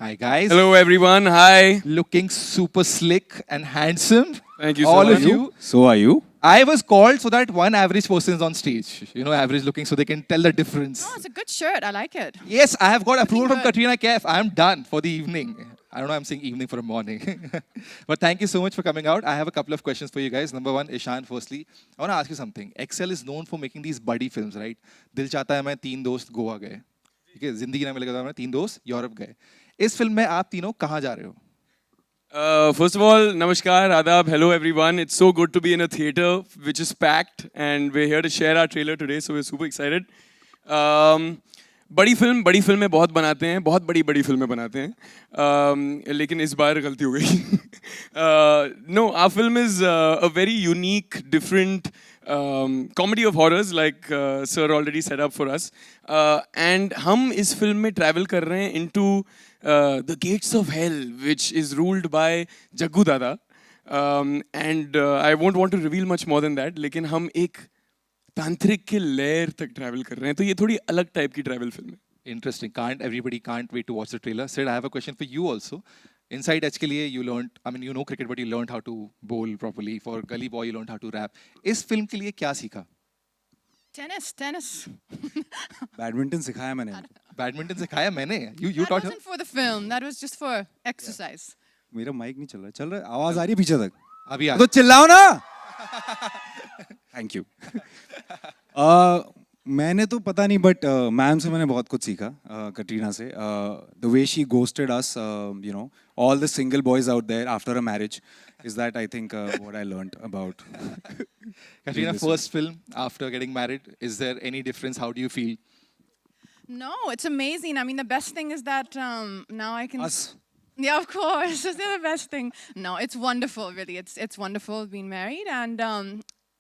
Hi guys. Hello everyone, hi. Looking super slick and handsome. Thank you so All much. of you. So are you? I was called so that one average person is on stage. You know, average looking, so they can tell the difference. Oh, it's a good shirt. I like it. Yes, I have got approval from good. Katrina Kaif. I'm done for the evening. I don't know, I'm saying evening for a morning. But thank you so much for coming out. I have a couple of questions for you guys. Number one, Ishan, firstly, I want to ask you something. Excel is known for making these buddy films, right? Dil Chahta Hai मैं तीन दोस्त गोवा गए. ठीक है, जिंदगी ना मिलेगा मैं तीन दोस्त यूरोप गए. इस फिल्म में आप तीनों कहाँ जा रहे हो? First of all, namaskar, adab, hello everyone. It's so good to be in a theater which is packed and we're here to share our trailer today, so we're super excited. बड़ी film में बहुत बनाते हैं, बहुत बड़ी फिल्में बनाते हैं, लेकिन इस बार गलती हो गई. No, our film is a very unique, different comedy of horrors, like sir already set up for us. And हम इस फिल्म में travel कर रहे हैं into the gates of hell, which is ruled by Jaggu Dada. And I won't want to reveal much more than that, लेकिन हम एक तांत्रिक के लेयर तक ट्रैवल कर रहे हैं, तो ये थोड़ी अलग टाइप की ट्रैवल फिल्म है. Interesting. Everybody can't wait to watch the trailer. Sid, I have a question for you also. Inside Edge के लिए you learned, I mean you know cricket but you learned how to bowl properly. For Gully Boy you learned how to rap. इस film के लिए क्या सीखा? Tennis. Badminton सिखाया मैंने. Badminton सिखाया मैंने. You That taught her? wasn't for the film. That was just for exercise. मेरा माइक नहीं चल रहा. चल रहा है? आवाज आ रही है पीछे तक. अभी आ. तो चिल्लाओ ना. Thank you. मैंने तो पता नहीं बट मैम से मैंने बहुत कुछ सीखा, कटरीना से. The way she ghosted us, you know, all the single boys out there after a marriage is that I think what I learned about. Katrina, first film after getting married. Is there any difference? How do you feel? No, it's amazing. I mean, the best thing is that now I can. Us. Yeah, of course. It's the best thing. No, it's wonderful, really. It's wonderful being married. And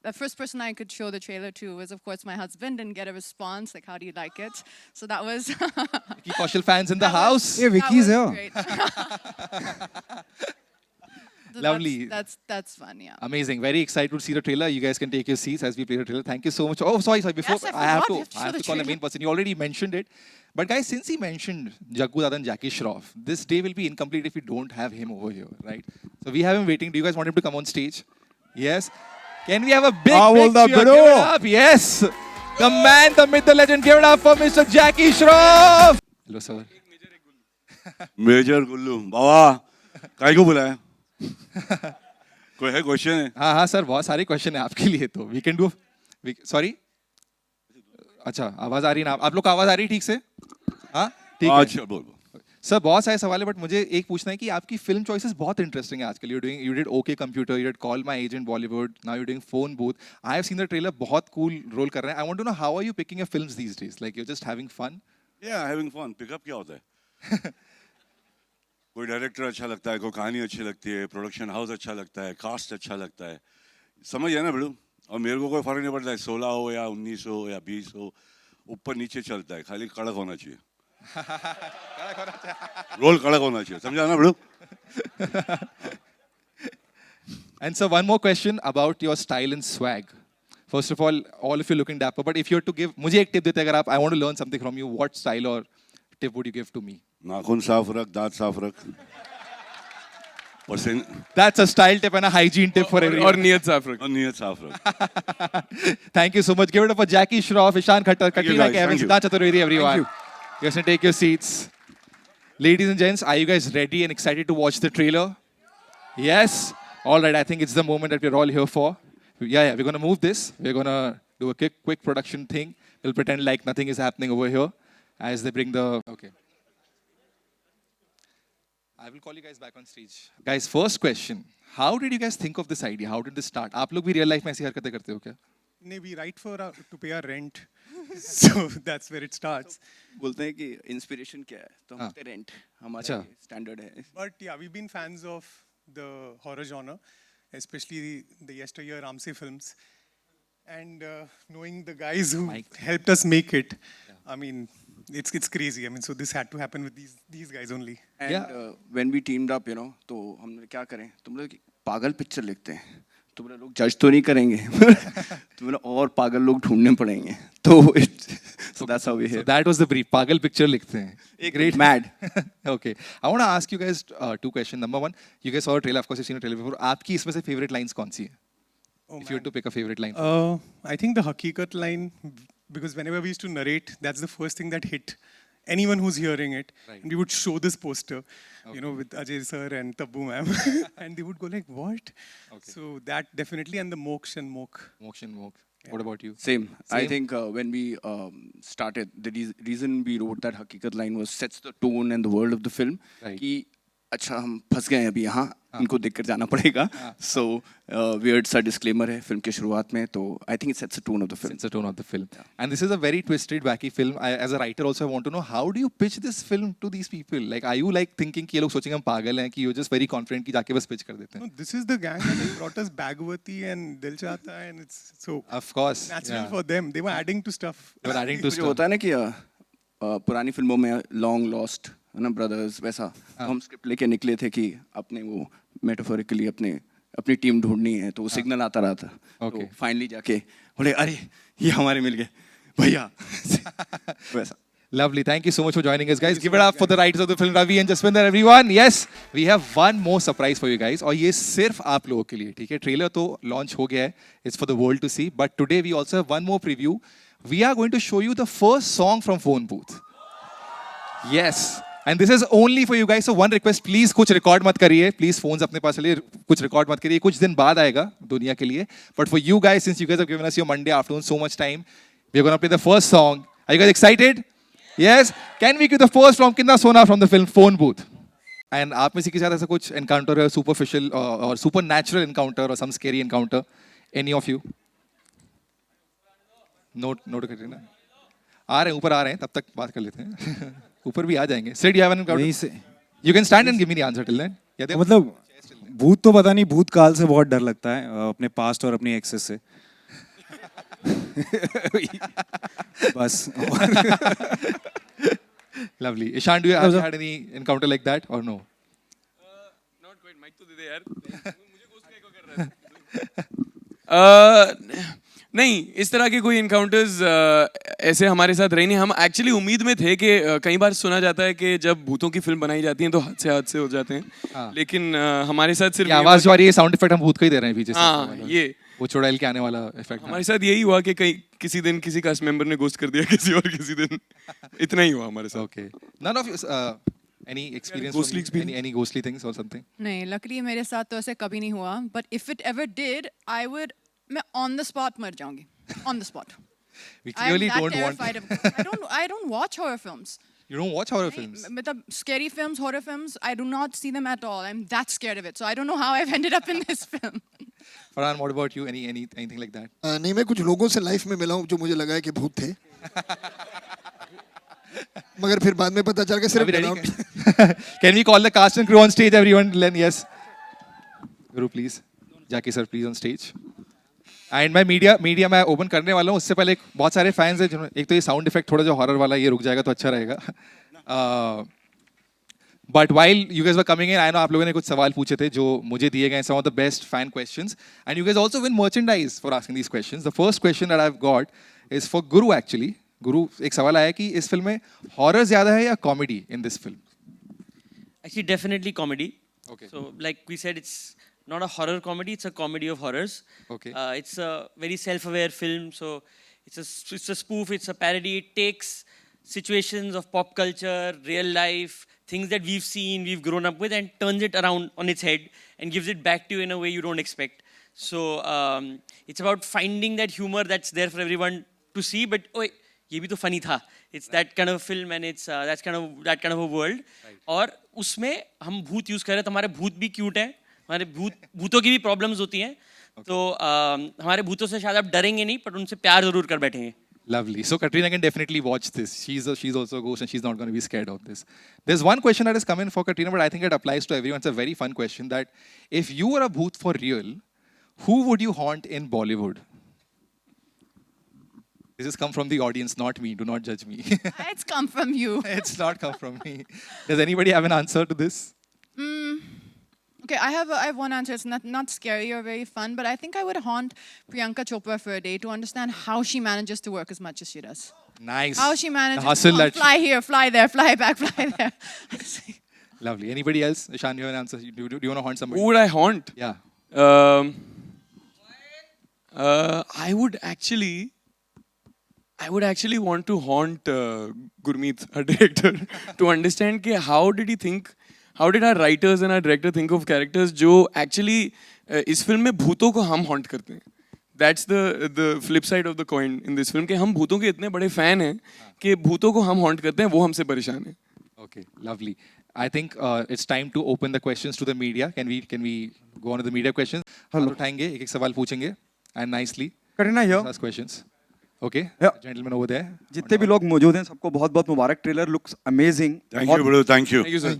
the first person I could show the trailer to was, of course, my husband and get a response, like, how do you like it? So that was... Vicky Kaushal fans in the house. Hey, Vicky's that here. was great. So Lovely. That's fun, yeah. Amazing. Very excited to see the trailer. You guys can take your seats as we play the trailer. Thank you so much. Oh, sorry. Before Yes, I have forgot. to, You have to I show have the to call the trailer. main person. You already mentioned it. But guys, since he mentioned Jaggu Dada and Jackie Shroff, this day will be incomplete if we don't have him over here, right? So we have him waiting. Do you guys want him to come on stage? Yes. Can we have a big, How big old the cheer? Give bro? it up. Yes. The man, the myth, the legend. Give it up for Mr. Jackie Shroff. Hello, sir. Major Gullu Baba काय को बुलाया कोई है question है हाँ हाँ sir, बहुत सारे क्वेश्चन है आपके लिए. तो वी कैन डू. सॉरी. अच्छा, आवाज आ रही है ना? आप लोग को आवाज आ रही है ठीक से? हाँ ठीक है. अच्छा बोल सर बहुत सारे सवाल है बट मुझे एक पूछना है कि आपकी फिल्म चॉइसेस बहुत इंटरेस्टिंग है आजकल. You did okay computer, you did call my agent Bollywood, now you doing phone booth. I have seen the trailer. बहुत कूल रोल कर रहे हैं. I want to know how are you picking your films these days? Like you are just having fun? या having fun. Pickup क्या होता है कोई director अच्छा लगता है, कोई कहानी अच्छी लगती है, प्रोडक्शन हाउस अच्छा लगता है, कास्ट अच्छा लगता है, समझ है ना बड़ू. और मेरे को कोई फर्क नहीं पड़ता है 16 हो या 19 हो या 20 हो, ऊपर नीचे चलता है, खाली कड़क होना चाहिए. रोल कड़क होना चाहिए, समझा ना बड़ू. And so one more question about your style and swag. First of all of you looking dapper. But if you were to give, मुझे एक टिप देते अगर आप, I want to learn something from you. What style or tip would you give to me? नाखून साफ रख, दांत साफ रख. पसीन That's a style tip and a hygiene tip for everyone. और नियत साफ रख. और नीयत साफ रख. Thank you so much. Give it up for Jackie Shroff, Ishan Khattar, Thank you, Katrina guys. Kaif, Thank you. Siddharth Chaturvedi, everyone. Thank You guys can take your seats. Ladies and gents, are you guys ready and excited to watch the trailer? Yes? All right, I think it's the moment that we're all here for. Yeah, we're going to move this. We're going to do a quick production thing. We'll pretend like nothing is happening over here as they bring the... Okay. I will call you guys back on stage. Guys, first question. How did you guys think of this idea? How did this start? आप लोग भी real life में ऐसी हरकतें करते हो क्या? No, we write to pay our rent, so that's where it starts. बोलते हैं कि इंस्पिरेशन क्या है तो हम हाँ. बोलते रेंट हमारा अच्छा. स्टैंडर्ड है. But yeah, we've been fans of the horror genre, especially the yesteryear Ramsey films, and knowing the guys who Mike. helped us make it. I mean, it's crazy. I mean, so this had to happen with these guys only. And when we teamed up you know तो हमने क्या करें, तुम लोग पागल picture लिखते हैं तो बोला लोग जज तो नहीं करेंगे तो बोला और पागल लोग ढूंढने पड़ेंगे तो so that's how we So here. that was the brief. पागल picture लिखते हैं. Great. Mad. Okay. I want to ask you guys two questions. Number one, you guys saw a trailer. Of course, you've seen a trailer before. आपकी इसमें से favorite lines कौन सी है? Oh, If you had to pick a favorite line. I think the Hakikat line, because whenever we used to narrate, that's the first thing that hit anyone who's hearing it. Right. And we would show this poster, you know, with Ajay sir and Taboo ma'am, and they would go like, "What?" Okay. So that definitely, and the Moksh and Mok. Mokshan Mok. What about you? Same. I Same? think when we started, the reason we wrote that Hakikat line was sets the tone and the world of the film. Right. कि अच्छा हम फंस गए हैं अभी यहाँ इनको देखकर जाना पड़ेगा. So weird सा disclaimer है फिल्म के शुरुआत में तो I think it sets the tone of the film. It's the tone of the film. And this is a very twisted, wacky film. As a writer also, I want to know, how do you pitch this film to these people? Like, are you like thinking कि ये लोग सोचेंगे हम पागल हैं कि you're just very confident कि जाके बस pitch कर देते हैं? No, this is the gang that has brought us Bagwati and Dil Chahta, and it's so Of course. natural yeah. for them. They were adding to stuff. They were adding to जो stuff. होता है ना कि पुरानी फिल्मों में long lost है ना ब्रदर्स वैसा तो हम स्क्रिप्ट लेके निकले थे कि अपने वो मेटाफोरिकली अपनी टीम ढूंढनी है तो वो सिग्नल आता रहा था Okay. तो फाइनली जाके बोले अरे ये हमारे मिल गए भैया वैसा. Lovely. Thank you so much for joining us, guys. Give it up for the writers of the film, Ravi and Jaswinder, everyone. Yes, we have one more surprise for you guys. और ये सिर्फ आप लोगों के लिए, ठीक है? Trailer तो launch हो गया है. It's for the world to see. But today we also have one more preview. We are going to show you the first song from Phone Booth. Yes. And this is only for you guys. So one request, please कुछ record मत करिए. Please phones अपने पास लिए कुछ record मत करिए. कुछ दिन बाद आएगा दुनिया के लिए. But for you guys, since you guys have given us your Monday afternoon so much time, we are going to play the first song. Are you guys excited? Yes. Can we give the first from Kinna Sona from the film Phone Booth? And आप में से किसी के साथ ऐसा कुछ encounter है, superficial or supernatural encounter or some scary encounter? Any of you? Note करिए ना. आ रहे हैं ऊपर आ रहे हैं तब तक बात कर लेते हैं. ऊपर भी आ जाएंगे. Sid, you have an encounter? नहीं से You can stand and give me the answer till then. Yeah, they- मतलब भूत तो पता नहीं भूतकाल से बहुत डर लगता है अपने पास्ट और अपनी एक्सेस से. बस Lovely. Ishan, do you have you had any encounter like that or no? Not quite. Mic तो दे दे यार. मुझे ghost का echo कर रहा है. नहीं इस तरह के कोई इनकाउंटर्स ऐसे हमारे साथ रहे नहीं. हम एक्चुअली उम्मीद में थे कि कई बार सुना जाता है कि जब भूतों की फिल्म बनाई जाती है तो हादसे हो जाते हैं. हाँ. लेकिन हमारे साथ सिर्फ ये आवाज जो आ रही है साउंड इफेक्ट हम भूत का ही दे रहे हैं पीछे से. हाँ ये वो चुड़ैल के आने वाला इफेक्ट. हमारे साथ यही हुआ कि कहीं किसी दिन किसी कास्ट मेंबर ने गोस्ट कर दिया किसी और किसी दिन. इतना ही हुआ हमारे साथ. Okay. None of you any experience ghostly from experience? any ghostly things or something? नहीं, luckily मेरे साथ तो ऐसे कभी नहीं हुआ. But if it ever did, मैं on the spot मर जाऊंगी. On the spot. We I'm clearly that don't want. terrified of. I don't watch horror films. You don't watch horror films. मतलब scary films, horror films, I do not see them at all. I'm that scared of it. So I don't know how I've ended up in this film. Farhan, what about you? Anything like that? नहीं मैं कुछ लोगों से life में मिला हूँ जो मुझे लगा है कि भूत थे मगर फिर बाद में पता चल गया Are सिर्फ we ready? डरावनी- Can we call the cast and crew on stage, everyone? Len, yes. Guru, please. Jackie sir, please on stage. And मैं मीडिया मैं ओपन करने वाला हूँ. उससे पहले बहुत सारे फैंस हैं जिन्होंने एक तो ये साउंड इफेक्ट थोड़ा जो हॉरर वाला ये रुक जाएगा तो अच्छा रहेगा. But while you guys were coming in I know आप लोगों ने कुछ सवाल पूछे थे जो मुझे दिए गए some of the best fan questions and you guys also win merchandise for asking these questions. The first question that I have got is for Guru. Actually Guru एक सवाल आया कि इस फिल्म में हॉरर ज्यादा है या comedy in this film? Actually, definitely comedy. Okay. So, like we said, it's not a horror comedy; it's a comedy of horrors. Okay. It's a very self-aware film. So, it's a spoof. It's a parody. It takes situations of pop culture, real life, things that we've seen, we've grown up with, and turns it around on its head and gives it back to you in a way you don't expect. So, it's about finding that humor that's there for everyone to see. But ये भी तो funny था. It's that kind of a film and it's that kind of a world. और उसमें हम भूत use कर रहे हैं तो हमारे भूत भी क्यूट हैं. हमारे भूतों की भी प्रॉब्लम्स होती हैं. तो हमारे भूतों से शायद आप डरेंगे नहीं पर उनसे प्यार जरूर कर बैठेंगे. Lovely. So Katrina can definitely watch this. She's also a ghost and she's not going to be scared of this. There's one question that has come in for Katrina, but I think it applies to everyone. It's a very fun question that if you were a bhoot for real, who would you haunt in Bollywood? This has come from the audience, not me. Do not judge me. It's come from you. It's not come from me. Does anybody have an answer to this? Okay, I have one answer. It's not scary or very fun, but I think I would haunt Priyanka Chopra for a day to understand how she manages to work as much as she does. Nice. How she manages The hustle to that fly here, fly there, fly back, fly there. Lovely. Anybody else? Ishan, you have an answer. Do you want to haunt somebody? Who would I haunt? Yeah. I would actually want to haunt Gurmeet, our director, to understand कि how did our writers and our director think of characters जो actually इस film में भूतों को हम haunt करते हैं. That's the flip side of the coin in this film कि हम भूतों के इतने बड़े fan हैं कि भूतों को हम haunt करते हैं, वो हमसे परेशान हैं. Okay, lovely. I think it's time to open the questions to the media. Can we go on to the media questions? Hello. उठाएंगे एक सवाल पूछेंगे and nicely Kareena here. ask questions. Okay, Yeah. gentlemen over there. जितने भी लोग मौजूद हैं सबको बहुत बहुत मुबारक. Trailer looks amazing. Thank you bro, thank you. Thank you, sir.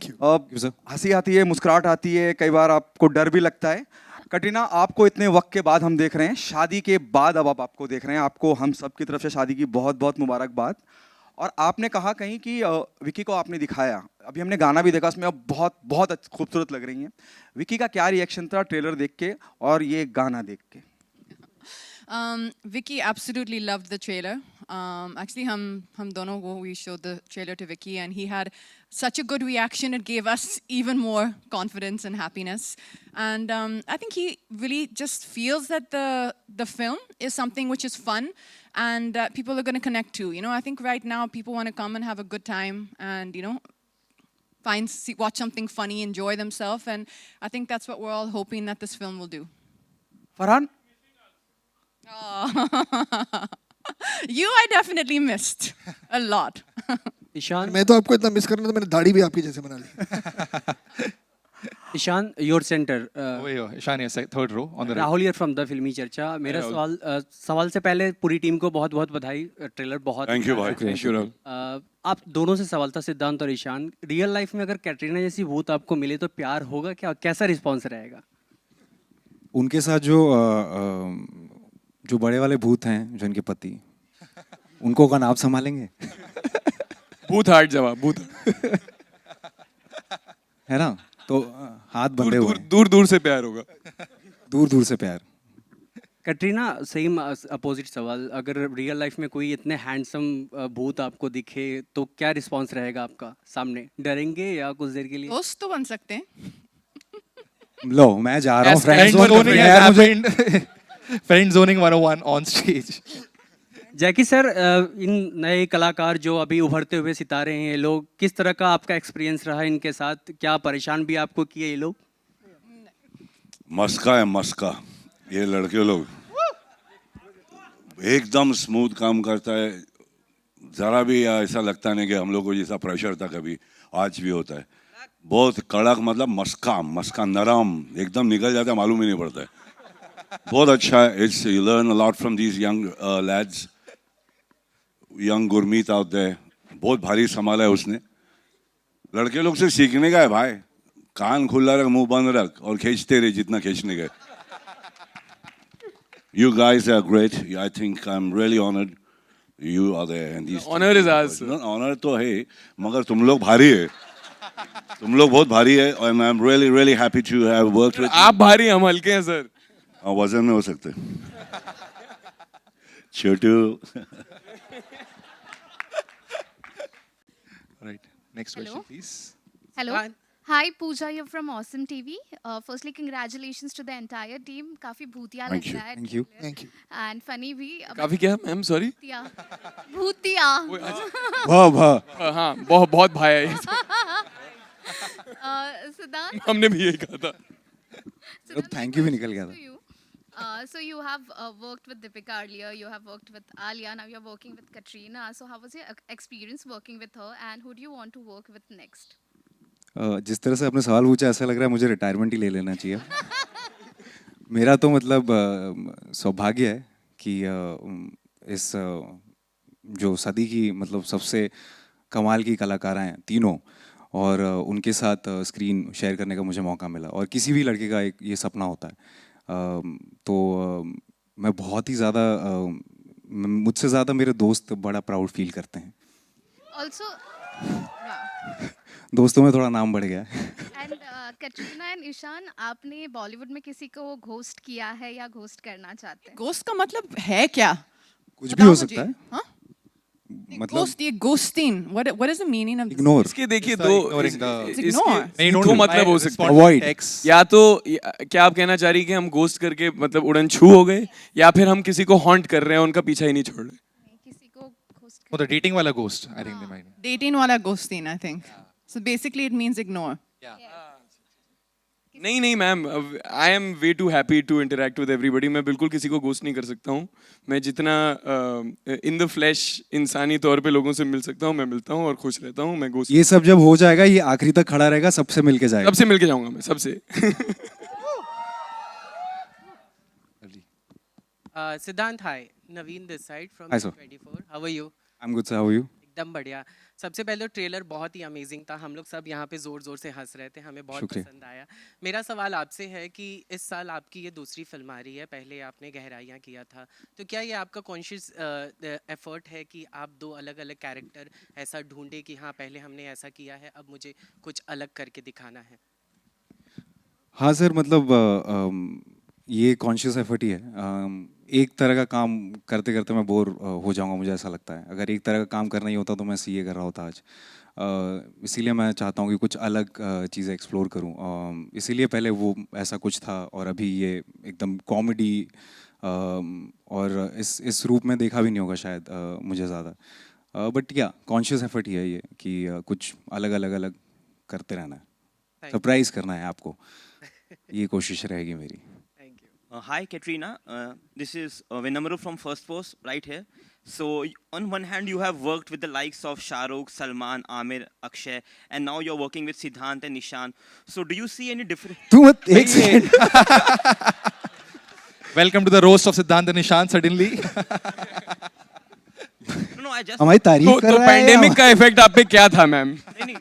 sir. हंसी आती है, मुस्कुराहट आती है, कई बार आपको डर भी लगता है. कटरीना, आपको इतने वक्त के बाद हम देख रहे हैं, शादी के बाद अब आप आपको देख रहे हैं. आपको हम सब की तरफ से शादी की बहुत बहुत मुबारकबाद. और आपने कहा कहीं कि विकी को आपने दिखाया, अभी हमने गाना भी देखा, उसमें अब बहुत बहुत खूबसूरत लग रही हैं. विकी का क्या रिएक्शन था ट्रेलर देख के और ये गाना देख के? Vicky absolutely loved the trailer. Actually, hum dono ko we showed the trailer to Vicky, and he had such a good reaction. It gave us even more confidence and happiness. And I think he really just feels that the film is something which is fun and people are going to connect to. You know, I think right now people want to come and have a good time and watch something funny, enjoy themselves, and I think that's what we're all hoping that this film will do. Farhan, You I definitely missed a lot. Ishan, मैं तो आपको इतना miss कर रहा था, मैंने दाढ़ी भी आपकी जैसे बना ली. Ishan, your centre. Over here, Ishan, yes, third row on the right. Rahul here from the Filmi Charcha. मेरा सवाल से पहले पूरी टीम को बहुत बहुत बधाई. ट्रेलर बहुत थैंक यू भाई. Thank you, Rahul. आप दोनों से सवाल था, सिद्धांत और ईशान. रियल लाइफ में अगर कैटरीना जैसी भूत आपको मिले तो प्यार होगा क्या? कैसा रिस्पॉन्स रहेगा? उनके साथ जो बड़े वाले भूत हैं, जो इनके पति, उनको कौन आप संभालेंगे? भूत हार्ट जवाब, भूत है ना? तो हाथ बंधे हुए हैं. दूर दूर से प्यार होगा. दूर दूर से प्यार. कैटरीना, सेम अपोजिट सवाल. अगर रियल लाइफ में कोई इतने हैंडसम भूत आपको दिखे तो क्या रिस्पॉन्स रहेगा आपका सामने? डरेंगे या कुछ देर के लिए? दोस्त तो बन सकते हैं. लो, मैं जा रहा हूँ Friend zoning has happened. Friend zoning 101 on stage. Jackie sir, इन नए कलाकार जो अभी उभरते हुए सितारे हैं, ये लोग, किस तरह का आपका एक्सपीरियंस रहा इनके साथ? क्या परेशान भी आपको किए ये लोग? मस्का है मस्का, ये लड़के लोग एकदम स्मूथ काम करता है. जरा भी ऐसा लगता नहीं कि हम लोग को जैसा प्रेशर था कभी, आज भी होता है. बहुत कड़क, मतलब मस्का नरम एकदम निकल जाता है, मालूम ही नहीं पड़ता है. बहुत अच्छा है. It's you learn a lot from these young lads. Young Gurmeet out there, बहुत भारी संभाला है उसने. लड़के लोग से सीखने का है भाई. कान खुला रख, मुंह बंद रख और खींचते रहे जितना खींचने का. You guys are great. I think I'm really honored you are there. And these Honor is ours. Honor तो है, मगर तुम लोग भारी है. तुम लोग बहुत भारी है. And I'm really happy to have worked with. आप भारी, हम हल्के हैं सर. वजन में हो सकते. छोटू. Right. Next question, please. Hello. Hi, Pooja here from Awesome TV. Firstly, congratulations to the entire team. काफी भूतिया Thank लग you. रहा है. Thank you. Thank you. And funny भी. काफी क्या मैम? सॉरी. भूतिया. भूतिया. वाह. हाँ, बहुत भाई है. Siddhant. हमने भी यही कहा था. Siddhant, Thank you भी निकल गया to था. you. So you have worked with Deepika earlier. You have worked with Alia. Now you're working with Katrina. So how was your experience working with her? And who do you want to work with next? जिस तरह से आपने सवाल पूछा, ऐसा लग रहा है मुझे रिटायरमेंट ही ले लेना चाहिए. मेरा तो मतलब सौभाग्य है कि इस जो सदी की मतलब सबसे कमाल की कलाकारें हैं तीनों, और उनके साथ स्क्रीन शेयर करने का मुझे मौका मिला. और किसी भी लड़के का एक ये सपना होता है. तो मैं बहुत ही ज़्यादा, मुझसे ज़्यादा मेरे दोस्त बड़ा प्राउड फील करते हैं. Also, दोस्तों में थोड़ा नाम बढ़ गया है. and कैटरीना एंड ईशान, आपने बॉलीवुड में किसी को घोस्ट किया है या घोस्ट करना चाहते हैं? Ghost का मतलब है क्या? कुछ भी हो बताओ सकता मुझे। है हाँ? मतलब Ghost, ये ghosting. What is the meaning of this? Ignore इसके देखिए It's दो ignoring the- इसके- Ignore. नहीं, don't दो reply, मतलब हो सकते respond हैं। to Avoid. text. या तो क्या आप कहना चाह रही कि हम घोस्ट करके मतलब उड़न छू हो गए, या फिर हम किसी को हॉन्ट कर रहे हैं, उनका पीछा ही नहीं छोड़ रहे? किसी को ghost Oh, the dating wala ghost, I think they might. Dating wala ghosting, I think. So basically it means ignore. नहीं नहीं ma'am, I am way too happy to interact with everybody. मैं बिल्कुल किसी को घोस्ट नहीं कर सकता हूँ। मैं जितना इन द फ्लैश इंसानी तौर पे लोगों से मिल सकता हूँ मैं मिलता हूँ और खुश रहता हूँ। मैं घोस्ट ये सब जब हो जाएगा ये आखिरी तक खड़ा रहेगा, सबसे मिलके जाएगा। सबसे मिल के जाऊंगा मैं सबसे। Siddhant, hi, Naveen this side from Hi, sir. 24। How are you? I am good sir, how are you? एकदम बढ़िया। सबसे पहले तो ट्रेलर बहुत ही अमेजिंग था, हम लोग सब यहाँ पे जोर जोर से हंस रहे थे, हमें बहुत शुक्रिया। पसंद आया। मेरा सवाल आपसे है कि इस साल आपकी ये दूसरी फिल्म आ रही है, पहले आपने गहराइयाँ किया था, तो क्या ये आपका कॉन्शियस एफर्ट है कि आप दो अलग अलग कैरेक्टर ऐसा ढूंढे कि हाँ पहले हमने ऐसा किया है, अब मुझे कुछ अलग करके दिखाना है? हाँ सर, मतलब ये कॉन्शियस एफर्ट ही है। एक तरह का काम करते करते मैं बोर हो जाऊंगा, मुझे ऐसा लगता है। अगर एक तरह का काम करना ही होता तो मैं सीए कर रहा होता आज। इसीलिए मैं चाहता हूँ कि कुछ अलग चीज़ें एक्सप्लोर करूँ। इसीलिए पहले वो ऐसा कुछ था और अभी ये एकदम कॉमेडी और इस रूप में देखा भी नहीं होगा शायद मुझे ज़्यादा। बट या कॉन्शियस एफर्ट ही है ये कि कुछ अलग अलग अलग करते रहना है, सरप्राइज करना है आपको। ये कोशिश रहेगी मेरी। Hi Katrina, this is Vinamru from First Post right here. So on one hand you have worked with the likes of Shah Rukh, Salman, Amir, Akshay, and now you're working with Siddhant and Nishan. So do you see any difference? तू मत एक second. Welcome to the roast of Siddhant and Nishant suddenly. No, I just हमारी तारीफ कर तो रहा है pandemic का इफेक्ट आप पे क्या था मैम? नहीं,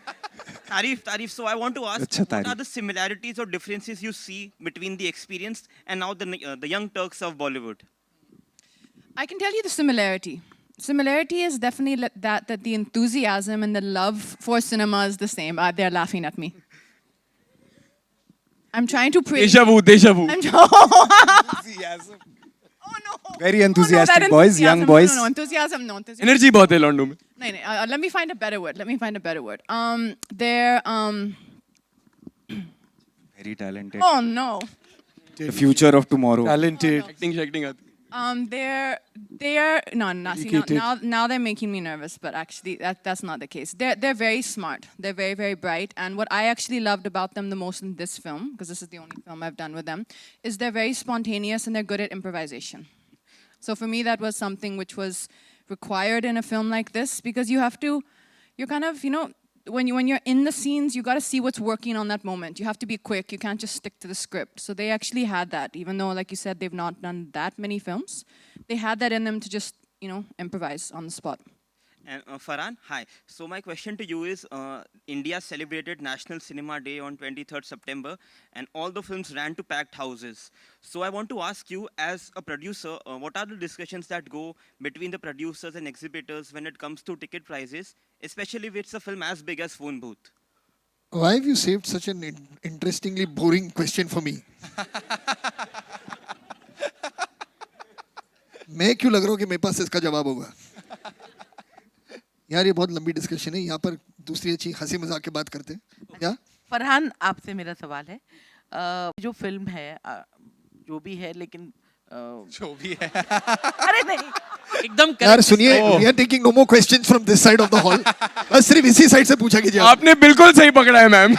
तारीफ. So I want to ask, अच्छा, what are तारीफ। the similarities or differences you see between the experienced and now the young Turks of Bollywood? I can tell you the similarity. Similarity is definitely that the enthusiasm and the love for cinema is the same. They're laughing at me. I'm trying to praise. Deja vu. Oh no. Very Oh, no, enthusiastic that boys, young enthusiasm. boys. No, enthusiasm. No, enthusiasm. Energy बहुत है लॉन्डो में। No, no. Let me find a better word. They're Very talented. Oh no. The future of tomorrow. Talented. Acting आती। They're no, see, now they're making me nervous, but actually that's not the case. They're very smart. They're very, very bright. And what I actually loved about them the most in this film, because this is the only film I've done with them, is they're very spontaneous and they're good at improvisation. So for me, that was something which was required in a film like this, because you're kind of, when you're in the scenes, you got to see what's working on that moment. You have to be quick. You can't just stick to the script. So they actually had that, even though, like you said, they've not done that many films. They had that in them to just, improvise on the spot. And Farhan, hi. So my question to you is, India celebrated National Cinema Day on 23rd September, and all the films ran to packed houses. So I want to ask you, as a producer, what are the discussions that go between the producers and exhibitors when it comes to ticket prices, especially if it's a film as big as Phone Booth? Why have you saved such an interestingly boring question for me? मैं क्यों लग रहा हूँ कि मेरे पास इसका जवाब होगा? यार ये बहुत लंबी डिस्कशन है, यहाँ पर दूसरी अच्छी हंसी मजाक की बात करते हैं क्या? फरहान, आपसे मेरा सवाल है, जो फिल्म है जो भी है, लेकिन जो भी है। अरे नहीं, एकदम यार सुनिए, we are taking no more questions from this side of the hall. बस सिर्फ इसी साइड से पूछा कीजिए। आपने बिल्कुल सही पकड़ा है मैम।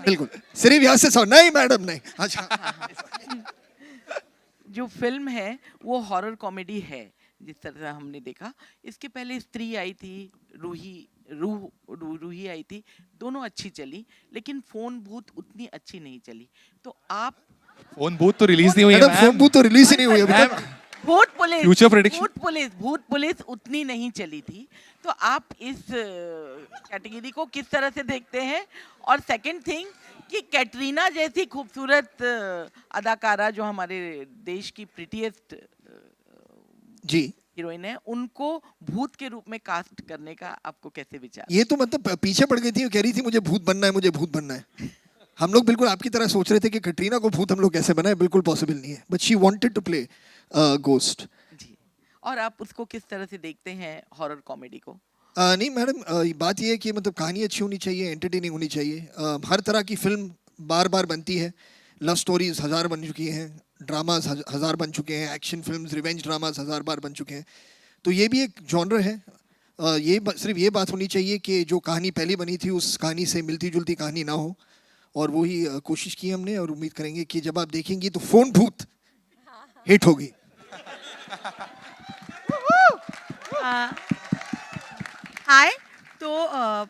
बिल्कुल, सिर्फ यहाँ से सवाल नहीं मैडम नहीं। अच्छा, जो फिल्म है वो हॉरर कॉमेडी है, जिस तरह से हमने देखा। इसके पहले स्त्री आई थी, रूही आई थी, दोनों अच्छी चली, लेकिन फोन बूथ उतनी अच्छी नहीं चली। तो आप फोन बूथ तो रिलीज नहीं हुई है मैडम, फोन बूथ तो रिलीज ही नहीं हुई अभी तक। भूत पुलिस उतनी नहीं चली थी। तो आप इस कैटेगरी को किस तरह से देखते हैं? और सेकंड थिंग कि कैटरीना जैसी खूबसूरत अदाकारा जो हमारे देश की प्रिटीएस्ट जी हीरोइन है, उनको भूत के रूप में कास्ट करने का आपको कैसे विचार? ये तो मतलब पीछे पड़ गई थी, कह रही थी मुझे भूत बनना है, मुझे भूत बनना है। हम लोग बिल्कुल आपकी तरह सोच रहे थे कि कटरीना को भूत हम लोग कैसे बनाए, बिल्कुल पॉसिबल नहीं है, but she wanted to play ghost. जी, और आप उसको किस तरह से देखते हैं हॉरर कॉमेडी को? नहीं मैडम, बात ये है कि मतलब कहानी अच्छी होनी चाहिए, एंटरटेनिंग होनी चाहिए। हर तरह की फिल्म बार बार बनती है, लव स्टोरीज 1000 बन चुकी हैं, ड्रामाज 1000 बन चुके हैं, एक्शन फिल्म्स रिवेंज ड्रामाज 1000 बार बन चुके हैं, तो ये भी एक जॉनर है। सिर्फ ये बात होनी चाहिए कि जो कहानी पहले बनी थी उस कहानी से मिलती जुलती कहानी ना हो, और वही कोशिश की हमने, और उम्मीद करेंगे कि जब आप देखेंगी तो फोन भूत हिट होगी। हाय, तो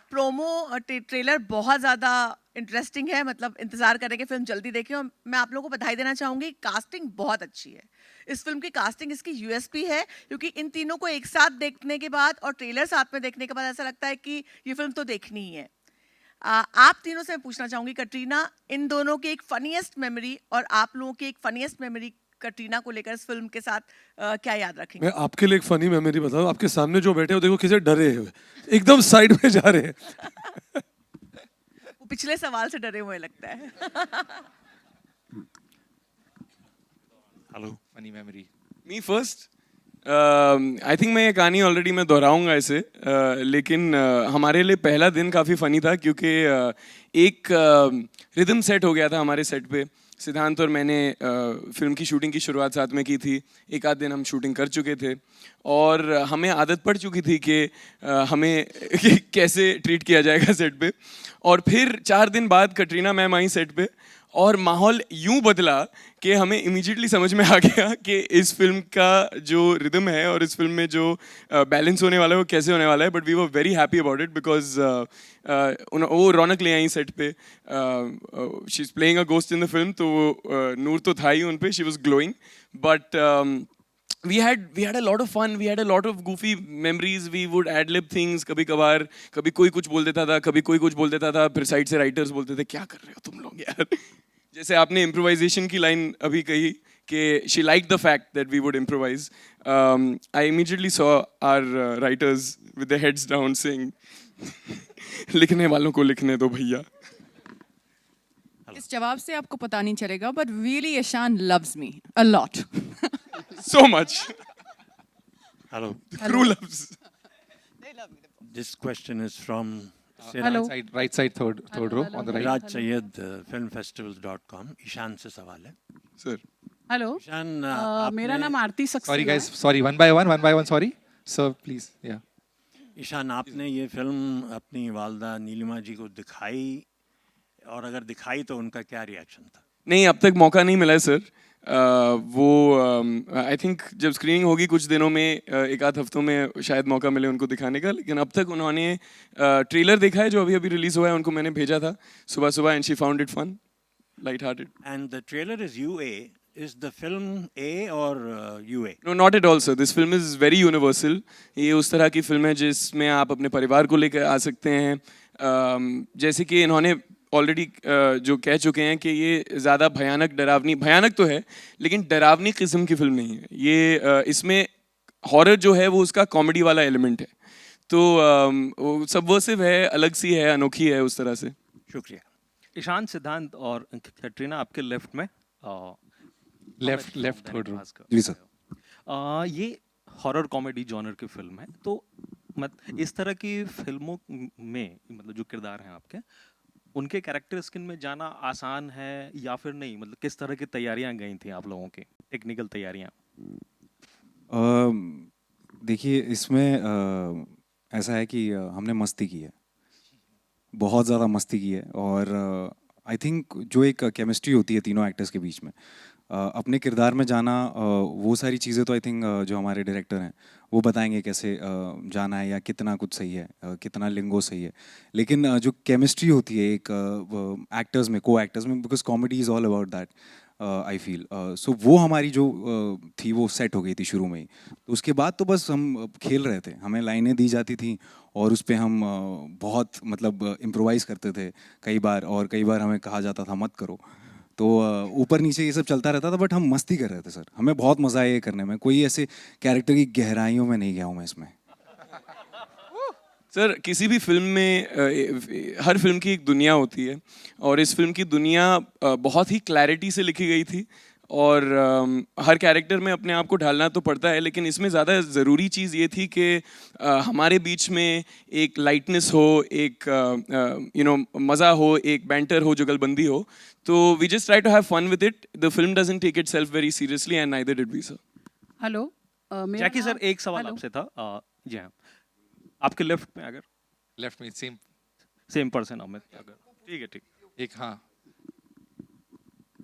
प्रोमो ट्रेलर बहुत ज़्यादा इंटरेस्टिंग है, मतलब इंतज़ार करेंगे फिल्म जल्दी देखें। और मैं आप लोगों को बधाई देना चाहूँगी, कास्टिंग बहुत अच्छी है इस फिल्म की। कास्टिंग इसकी यूएसपी है, क्योंकि इन तीनों को एक साथ देखने के बाद और ट्रेलर साथ में देखने के बाद ऐसा लगता है कि ये फिल्म तो देखनी ही है। आप तीनों से मैं पूछना चाहूँगी, कटरीना, इन दोनों की एक फनीएस्ट मेमोरी और आप लोगों की एक फनीएस्ट मेमोरी कटरीना को लेकर इस फिल्म के साथ क्या याद रखेंगे? मैं आपके लिए एक फनी मेमोरी बताऊं। आपके सामने जो बैठे हो देखो किसे डरे हुए, एकदम साइड में जा रहे हैं। वो पिछले सवाल से डरे हुए लगता है। Hello, funny memory. Me first, I think मैं ये कहानी ऑलरेडी मैं दोहराऊंगा इसे, लेकिन हमारे लिए पहला दिन काफ़ी फ़नी था, क्योंकि एक रिदम सेट हो गया था हमारे सेट पे। सिद्धांत और मैंने फिल्म की शूटिंग की शुरुआत साथ में की थी, एक आध दिन हम शूटिंग कर चुके थे, और हमें आदत पड़ चुकी थी कि हमें कैसे ट्रीट किया जाएगा सेट पे। और फिर 4 दिन बाद कटरीना मैम आई सेट पे, और माहौल यूं बदला कि हमें इमीडिएटली समझ में आ गया कि इस फिल्म का जो रिदम है और इस फिल्म में जो बैलेंस होने वाला है वो कैसे होने वाला है। But we were very happy about it, because वो रौनक ले आई सेट पे। She is playing a ghost in the film, तो नूर तो था ही उन पे, she was glowing. But we had a lot of fun, we had a lot of goofy memories, we would ad lib things, कभी कभार कभी कोई कुछ बोल देता था, कभी कोई कुछ बोल देता था, फिर साइड से राइटर्स बोलते थे क्या कर रहे हो तुम लोग यार। जैसे आपने इम्प्रोवाइजेशन की लाइन अभी कही कि she liked the fact that we would improvise, I immediately saw our writers with their heads down saying लिखने वालों को लिखने दो भैया। इस जवाब से आपको पता नहीं चलेगा, but really Ishan loves me a lot. So much. Hello. Crew loves. This question is from Hello. Right side, third row on the right. Raj Sayed, filmfestivals.com. Ishan से सवाल है। Sir. हेलो ईशान, मेरा नाम आरती Saxena. Sorry guys, sorry, one by one, sorry. Sir, please, yeah. Ishan, आपने ये film अपनी वालदा नीलिमा जी को दिखाई, और अगर दिखाई तो उनका क्या रिएक्शन था? नहीं, अब तक मौका नहीं मिला है सर। वो आई थिंक जब स्क्रीनिंग होगी कुछ दिनों में, एक आध हफ्तों में शायद मौका मिले उनको दिखाने का, लेकिन अब तक उन्होंने ट्रेलर देखा है जो अभी अभी रिलीज हुआ है, उनको मैंने भेजा था सुबह सुबह, and she found it fun, light hearted. And the trailer is UA. Is the film A or UA? No, not at all, sir. This film is very universal. ये उस तरह की फिल्म है जिसमें आप अपने परिवार को लेकर आ सकते हैं। जैसे कि इन्होंने ऑलरेडी जो कह चुके हैं कि ये ज़्यादा भयानक तो है, लेकिन डरावनी किस्म की फिल्म नहीं है ये। इसमें हॉरर जो है वो उसका कॉमेडी वाला एलिमेंट है, तो सबवर्सिव है, अलग सी है, अनोखी है उस तरह से। शुक्रिया। ईशान, सिद्धांत और कैटरीना आपके लेफ्ट में, लेफ्ट थर्ड रो। जी सर। ये हॉरर कॉमेडी जॉनर की फिल्म है, तो इस तरह की फिल्मों में मतलब जो किरदार हैं आपके, उनके कैरेक्टर स्किन में जाना आसान है या फिर नहीं? मतलब किस तरह की तैयारियां गई थी आप लोगों की, टेक्निकल तैयारियां? देखिए, इसमें ऐसा है कि हमने मस्ती की है, बहुत ज़्यादा मस्ती की है, और आई थिंक जो एक केमिस्ट्री होती है तीनों एक्टर्स के बीच में, अपने किरदार में जाना, वो सारी चीज़ें तो आई थिंक जो हमारे डायरेक्टर हैं वो बताएंगे कैसे जाना है या कितना कुछ सही है, कितना लिंगो सही है। लेकिन जो केमिस्ट्री होती है एक एक्टर्स में, को एक्टर्स में, because comedy is all about that, I feel so वो हमारी जो थी वो सेट हो गई थी शुरू में ही। तो उसके बाद तो बस हम खेल रहे थे, हमें लाइनें दी जाती थी और उस पर हम बहुत मतलब इम्प्रोवाइज़ करते थे कई बार, और कई बार हमें कहा जाता था मत करो, तो ऊपर नीचे ये सब चलता रहता था, बट हम मस्ती कर रहे थे सर। हमें बहुत मज़ा आया ये करने में, कोई ऐसे कैरेक्टर की गहराइयों में नहीं गया हूँ मैं इसमें। सर किसी भी फिल्म में हर फिल्म की एक दुनिया होती है और इस फिल्म की दुनिया बहुत ही क्लैरिटी से लिखी गई थी और हर कैरेक्टर में अपने आप को ढालना तो पड़ता है, लेकिन इसमें ज़्यादा ज़रूरी चीज़ ये थी कि हमारे बीच में एक लाइटनेस हो, एक मज़ा हो, एक बैंटर हो, जुगलबंदी हो. तो we just try to have fun with it. The film doesn't take itself very seriously and neither did we sir. Hello Jackie sir, एक सवाल आपसे था. जी हाँ, आपके लेफ्ट में अगर लेफ्ट में सेम पर्सन अमित, अगर ठीक है, ठीक. एक हाँ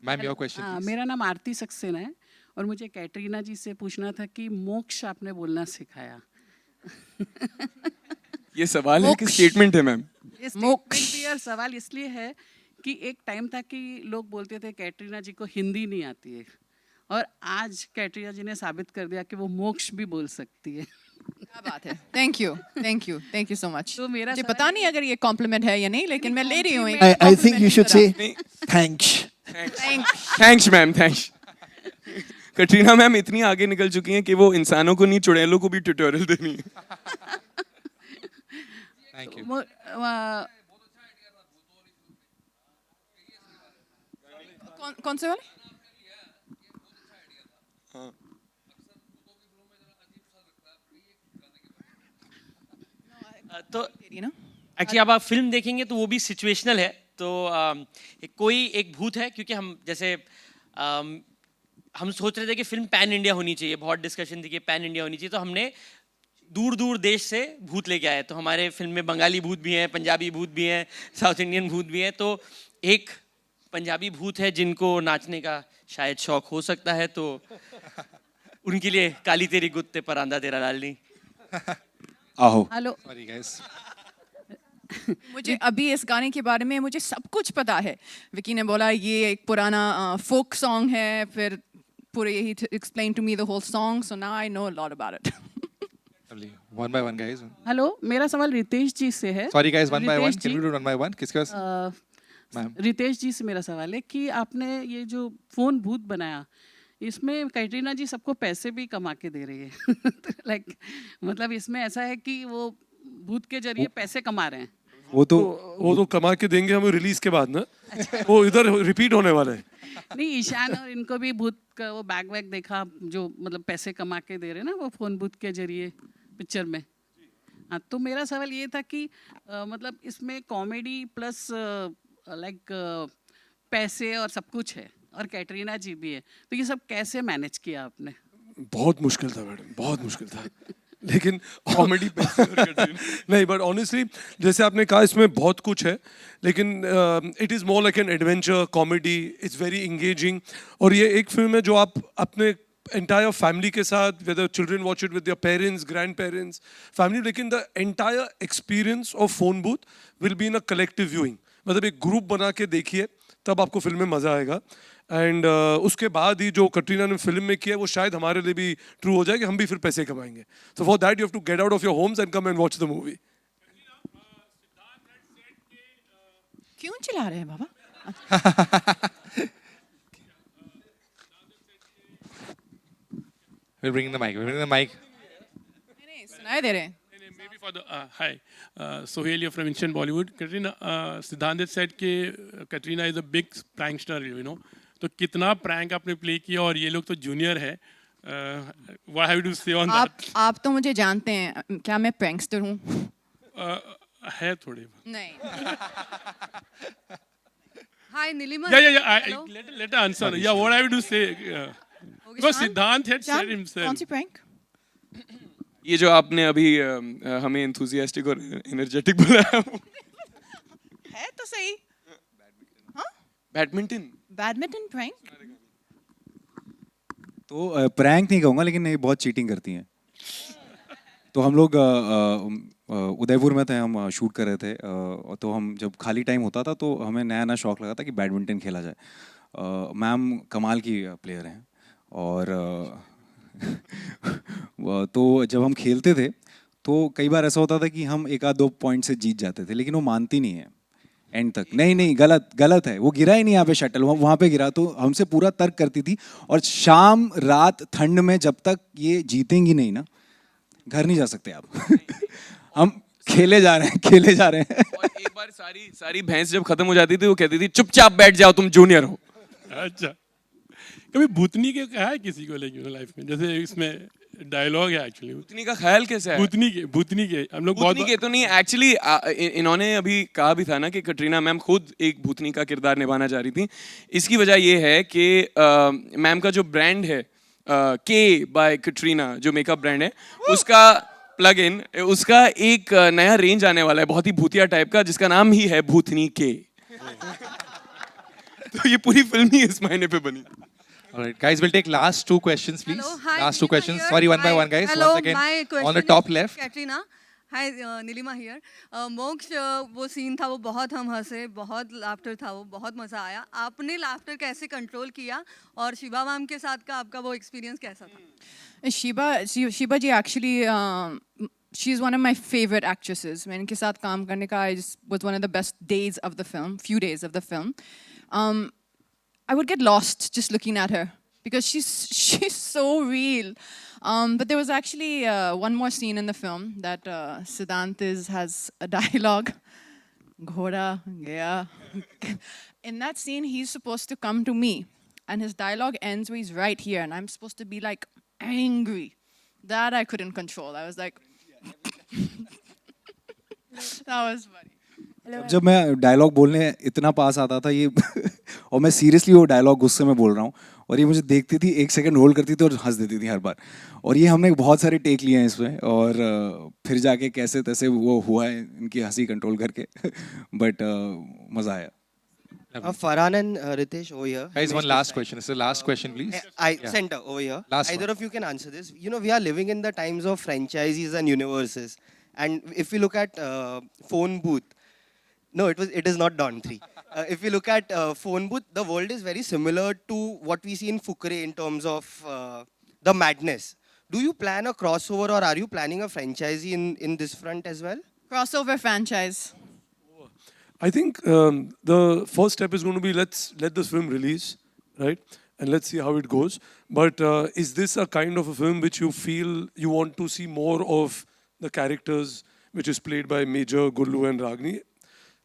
मैम, योर क्वेश्चन. मेरा नाम आरती सक्सेना है और मुझे कैटरीना जी से पूछना था कि मोक्ष आपने बोलना सिखाया. ये सवाल है कि स्टेटमेंट है मैम? मोक्ष भी और सवाल इसलिए है कि एक टाइम था कि लोग बोलते थे कैटरीना जी को हिंदी नहीं आती है और आज कैटरीना जी ने साबित कर दिया कि वो मोक्ष भी बोल सकती है. क्या बात है. Thank you so much. तो मेरा मुझे पता नहीं अगर ये कॉम्प्लीमेंट है या नहीं, लेकिन मैं ले रही हूँ. I think you should say thanks. Thanks ma'am, thanks. Katrina ma'am इतनी आगे निकल चुकी हैं कि वो इंसानों को नहीं, चुड़ैलों को भी ट्यूटोरियल देनी है. Thank you. कौन से वाले? तो एक्चुअली अब आप फिल्म देखेंगे तो वो भी सिचुएशनल है. तो कोई एक भूत है, क्योंकि हम जैसे हम सोच रहे थे कि फिल्म पैन इंडिया होनी चाहिए, बहुत डिस्कशन थी कि पैन इंडिया होनी चाहिए, तो हमने दूर दूर देश से भूत लेके आए. तो हमारे फिल्म में बंगाली भूत भी हैं, पंजाबी भूत भी हैं, साउथ इंडियन भूत भी हैं. तो एक पंजाबी भूत है जिनको नाचने का शायद शौक हो सकता है, तो उनके लिए काली तेरी गुत्ते पर आंदा तेरा लालनी. आहो. हेलो. Sorry guys. मुझे अभी इस गाने के बारे में मुझे सब कुछ पता है. विकी ने बोला ये एक पुराना फोक सॉन्ग है, फिर पूरे ही explain to me the whole song, so now I know a lot about it. One by one guys. Hello, मेरा सवाल रितेश जी से है. Sorry guys, one by one. Ritesh Can ji, we do one by one? किसके पास? Ma'am. Ritesh जी से मेरा सवाल है कि आपने ये जो फोन भूत बनाया, इसमें कैटरीना जी सबको पैसे भी कमा के दे रही है. लाइक मतलब इसमें ऐसा है कि वो भूत के जरिए पैसे कमा रहे हैं. वो तो कमा के देंगे हमें रिलीज के बाद ना. वो इधर रिपीट होने वाला है. नहीं, ईशान और इनको भी भूत का वो बैग वैग देखा जो मतलब पैसे कमा के दे रहे हैं ना वो फोन भूत के जरिए पिक्चर में. हाँ, तो मेरा सवाल ये था कि मतलब इसमें कॉमेडी प्लस लाइक पैसे और सब कुछ है और कैटरीना जी भी है, तो ये सब कैसे मैनेज किया आपने? बहुत मुश्किल था मैडम, बहुत मुश्किल था. लेकिन कॉमेडी नहीं, बट ऑनेस्टली जैसे आपने कहा इसमें बहुत कुछ है, लेकिन it is more like an adventure comedy. It's very engaging और ये एक फिल्म है जो आप अपने entire family के साथ, whether children watch it with their parents, grandparents, family, लेकिन the entire experience of phone booth will be in a collective viewing. मतलब एक ग्रुप बना के देखिए तब आपको फिल्म में मजा आएगा. एंड उसके बाद ही जो कटरीना ने फिल्म में किया वो शायद हमारे लिए भी ट्रू हो जाए कि हम भी फिर पैसे कमाएंगे. So for that you have to get out of your homes and come and watch the movie. क्यों चिल्ला रहे हैं बाबा? We're bringing the mic. नहीं, सुनाई दे रहे हैं. Maybe for the hi, Sohail here from Ancient Bollywood. Katrina, Siddhant said कि Katrina is a big prankster, you know. तो कितना prank आपने play किया और ये लोग तो junior है. What have you to say on that? आप तो मुझे जानते हैं, क्या मैं prankster हूँ? है थोड़े. नहीं. Hi, Nilima. Yeah. Let her answer. Yeah, what have you to say? Because Siddhant had said himself. कौन सी prank? ये जो आपने अभी हमें enthusiastic और energetic बुलाया है तो सही. हाँ? Badminton prank? तो प्रैंक नहीं कहूँगा, लेकिन ये बहुत चीटिंग करती हैं. तो हम लोग उदयपुर में थे, हम शूट कर रहे थे. तो हम जब खाली टाइम होता था तो हमें नया नया शौक लगा था कि बैडमिंटन खेला जाए. मैम कमाल की प्लेयर हैं और तो जब हम खेलते थे तो कई बार ऐसा होता था कि हम 1-2 पॉइंट से जीत जाते थे, लेकिन वो मानती नहीं है एंड तक. नहीं, गलत है, वो गिरा ही नहीं यहाँ पे शटल, वहाँ पे गिरा. तो हमसे पूरा तर्क करती थी और शाम रात ठंड में जब तक ये जीतेंगी नहीं ना, घर नहीं जा सकते आप. हम खेले जा रहे हैं और एक बार सारी भैंस जब खत्म हो जाती थी वो कहती थी चुपचाप बैठ जाओ तुम जूनियर हो। अच्छा, कभी भूतनी के कहा है किसी को लेकिन लाइफ में, जैसे इसमें डायलॉग है एक्चुअली भूतनी का ख्याल कैसे है? भूतनी के हम लोग भूतनी के तो नहीं एक्चुअली, इन्होंने अभी कहा भी था ना कि कटरीना मैम खुद एक भूतनी का किरदार निभाना चाह रही थी। इसकी वजह ये है कि मैम का जो ब्रांड है के बाय कटरीना, जो मेकअप ब्रांड है, उसका प्लग इन, उसका एक नया रेंज आने वाला है बहुत ही भूतिया टाइप का, जिसका नाम ही है भूतनी के। तो ये पूरी फिल्म ही इस महीने पे बनी। All right, guys, we'll take last two questions, please. Hello, hi, last two Nilima questions. here. Sorry, one by Hi. one, guys. Hello, Once again, my question on the top is left. Katrina. Hi, Nilima here. मोक्ष वो scene था, वो बहुत हम हंसे, बहुत laughter था, वो बहुत मजा आया। आपने लाफ्टर कैसे कंट्रोल किया और शिबा मैम के साथ का आपका वो एक्सपीरियंस कैसा था? Shiba ji actually, she's one of my favorite actresses. मैं इनके साथ काम करने का was one of the best days of the film, few days of the film. I would get lost just looking at her because she's so real. But there was actually one more scene in the film that Siddhant has a dialogue. Ghoda gaya. In that scene, he's supposed to come to me, and his dialogue ends where he's right here, and I'm supposed to be like angry. That I couldn't control. I was like, that was funny. जब मैं dialogue बोलने इतना पास आता था ये और मैं seriously वो डायलॉग गुस्से में बोल रहा हूँ और ये मुझे देखती थी, 1 सेकंड होल्ड करती थी और हंस देती थी हर बार। और ये हमने बहुत सारे टेक लिए हैं इसमें और फिर जाके कैसे तैसे वो हुआ है इनकी हंसी कंट्रोल करके बट मज़ा आया। Farhan and Ritesh over here. Guys, one last question. It's the last question, please. Center over here. Last Either one. of you can answer this. You know, we are living in the times of franchises and universes. And if we look at Phone Booth, no, it is not Dawn 3. If we look at Phone Booth, the world is very similar to what we see in Fukre in terms of the madness. Do you plan a crossover or are you planning a franchise in this front as well? Crossover franchise. I think the first step is going to be let's let this film release, right? And let's see how it goes. But is this a kind of a film which you feel you want to see more of the characters which is played by Major, Gullu and Ragini?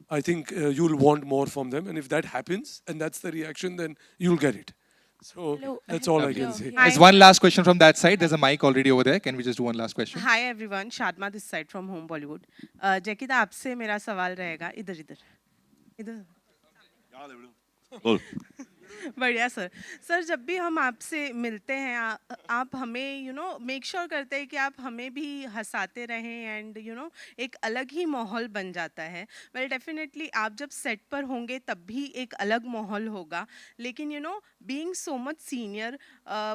I think you'll want more from them. And if that happens and that's the reaction, then you'll get it. So that's all I can say. There's one last question from that side. There's a mic already over there. Can we just do one last question? Hi everyone, Shadma this side from Home Bollywood. जैकी दा आपसे मेरा सवाल रहेगा इधर बोल। बढ़िया sir जब भी हम आपसे मिलते हैं आप हमें मेक श्योर करते हैं कि आप हमें भी हंसाते रहें एंड एक अलग ही माहौल बन जाता है। वेल डेफिनेटली आप जब सेट पर होंगे तब भी एक अलग माहौल होगा, लेकिन बीइंग सो मच सीनियर,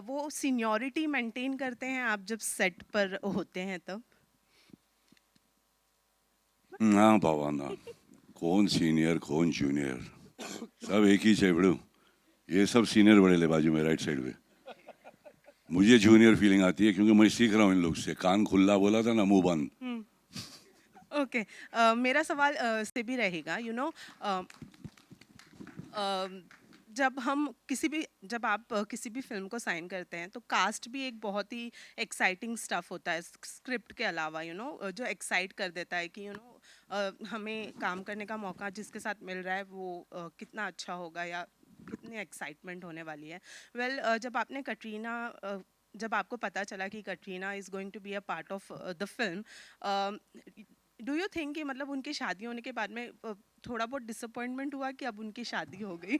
वो सीनियरिटी मेंटेन करते हैं आप जब सेट पर होते हैं तब? ना बाबा ना, कौन सीनियर कौन जूनियर, सब एक ही है बड़ू। ये सब सीनियर बड़े ले बाजू में राइट साइड पे। मुझे जूनियर फीलिंग आती है क्योंकि मैं सीख रहा हूँ इन लोग से। कान खुला बोला था ना, मुंह बंद। ओके, मेरा सवाल से भी रहेगा जब आप किसी भी फिल्म को साइन करते हैं तो कास्ट भी एक बहुत ही एक्साइटिंग स्टफ होता है स्क्रिप्ट के अलावा, जो एक्साइट कर देता है कि हमें काम करने का मौका जिसके साथ मिल रहा है वो कितना अच्छा होगा या कितनी एक्साइटमेंट होने वाली है। वेल जब आपको पता चला कि Katrina is going to be a part of the film, do you think कि मतलब उनकी शादी होने के बाद में थोड़ा बहुत डिसअपॉइंटमेंट हुआ कि अब उनकी शादी हो गई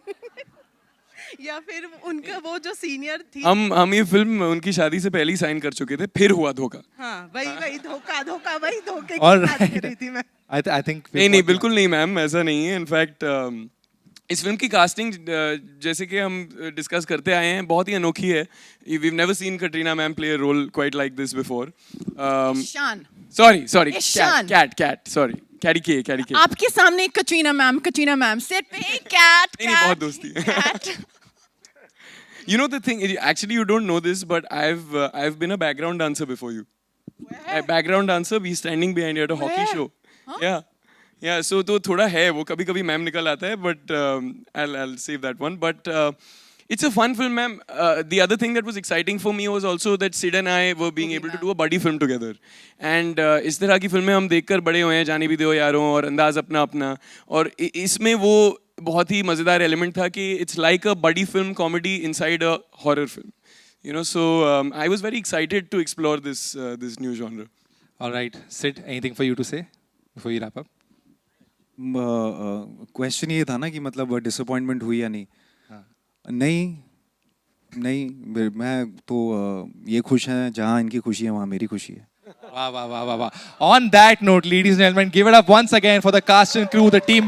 या फिर उनका वो जो सीनियर थी? हम ये फिल्म उनकी शादी से पहले ही साइन कर चुके थे, फिर हुआ धोखा। हाँ, वही धोखा वही धोखे की Alright. बात कर रही थी मैं। I think नहीं बिल्कुल नहीं मैम, ऐसा नहीं है। इनफैक्ट इस फिल्म की कास्टिंग जैसे कि हम डिस्कस करते आए हैं बहुत ही अनोखी है। We've never seen Katrina ma'am play a role quite like this before. Ishan. Sorry, Ishan. cat, sorry. Caddy K. आपके सामने कटरीना मैम सेट पे कैट नहीं बहुत दोस्ती है। You know the thing, actually you don't know this, but I've been a background dancer before you. A background dancer, we standing behind you at a hockey show. Huh? Yeah, so तो थोड़ा है वो, कभी-कभी ma'am निकल आता है, but I'll save that one. But It's a fun film, ma'am. The other thing that was exciting for me was also that Sid and I were being able to do a buddy film together. And इस तरह की फिल्में हम देखकर बड़े हुए हैं, जाने भी दो यारों और अंदाज अपना अपना. और इसमें वो बहुत ही मज़ेदार एलिमेंट था कि it's like a buddy film comedy inside a horror film. You know, so I was very excited to explore this new genre. All right, Sid, anything for you to say before you wrap up? Question ये था ना कि मतलब disappointment हुई या नहीं. नहीं मैं तो ये खुश हैं जहाँ इनकी खुशी है वहाँ मेरी खुशी है. Wow. On that note, ladies and gentlemen, give it up once again for the cast and crew, the team.